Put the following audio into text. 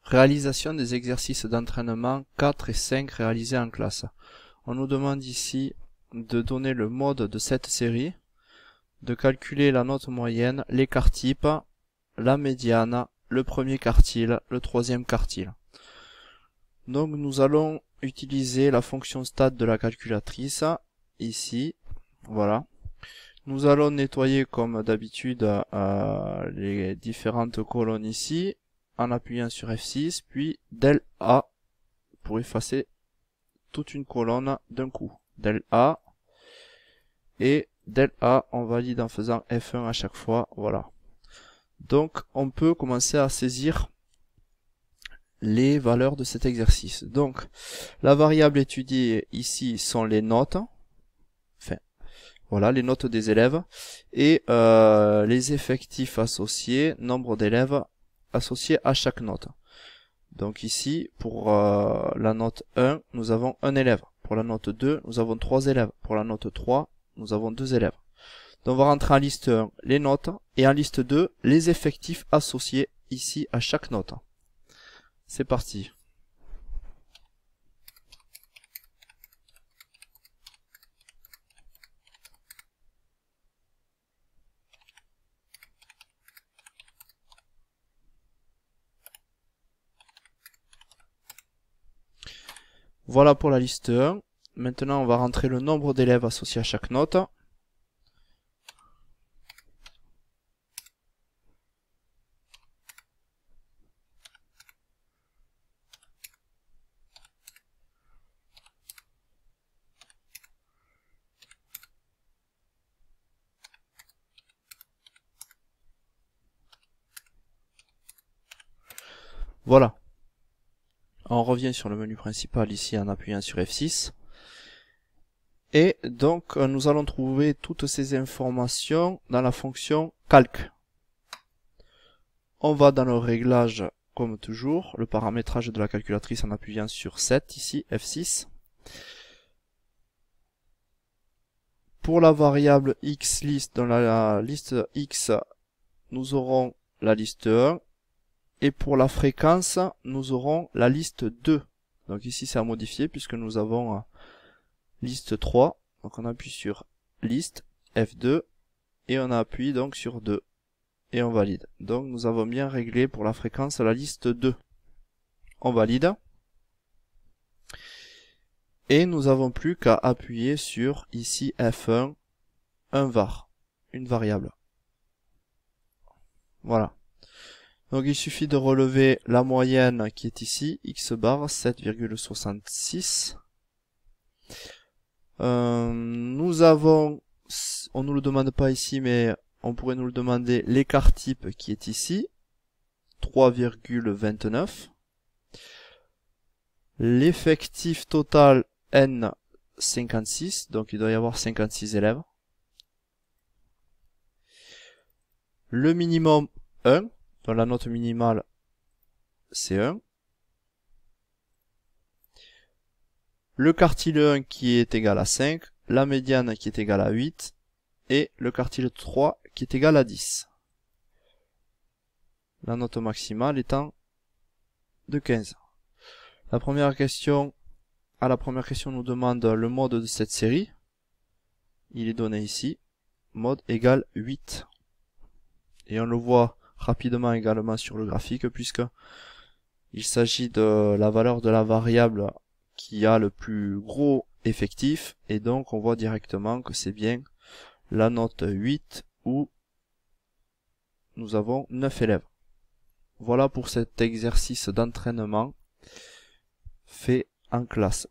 Réalisation des exercices d'entraînement 4 et 5 réalisés en classe. On nous demande ici de donner le mode de cette série, de calculer la note moyenne, les quartiles, la médiane, le premier quartile, le troisième quartile. Donc nous allons utiliser la fonction stat de la calculatrice, ici, voilà. Nous allons nettoyer comme d'habitude les différentes colonnes ici, en appuyant sur F6, puis del A pour effacer toute une colonne d'un coup. Del A et del A, on valide en faisant F1 à chaque fois, voilà. Donc on peut commencer à saisir les valeurs de cet exercice. Donc la variable étudiée ici sont les notes, enfin voilà, les notes des élèves, et les effectifs associés, nombre d'élèves associés à chaque note. Donc ici, pour la note 1, nous avons un élève. Pour la note 2, nous avons 3 élèves. Pour la note 3, nous avons 2 élèves. Donc on va rentrer en liste 1 les notes, et en liste 2 les effectifs associés ici à chaque note. C'est parti. Voilà pour la liste 1. Maintenant, on va rentrer le nombre d'élèves associés à chaque note. Voilà. On revient sur le menu principal ici en appuyant sur F6. Et donc, nous allons trouver toutes ces informations dans la fonction calc. On va dans le réglage, comme toujours, le paramétrage de la calculatrice en appuyant sur 7, ici, F6. Pour la variable xList, dans la liste x, nous aurons la liste 1. Et pour la fréquence, nous aurons la liste 2. Donc ici, c'est à modifier puisque nous avons liste 3. Donc on appuie sur liste, F2, et on appuie donc sur 2. Et on valide. Donc nous avons bien réglé pour la fréquence la liste 2. On valide. Et nous n'avons plus qu'à appuyer sur ici F1, un var, une variable. Voilà. Donc il suffit de relever la moyenne qui est ici, x bar 7,66. Nous avons, on nous le demande pas ici, mais on pourrait nous le demander, l'écart type qui est ici, 3,29. L'effectif total n, 56, donc il doit y avoir 56 élèves. Le minimum 1, donc la note minimale c'est 1. Le quartile 1 qui est égal à 5, la médiane qui est égale à 8, et le quartile 3 qui est égal à 10. La note maximale étant de 15. À la première question, nous demande le mode de cette série. Il est donné ici, mode égale 8. Et on le voit rapidement également sur le graphique, puisque il s'agit de la valeur de la variable qui a le plus gros effectif, et donc on voit directement que c'est bien la note 8 où nous avons 9 élèves. Voilà pour cet exercice d'entraînement fait en classe.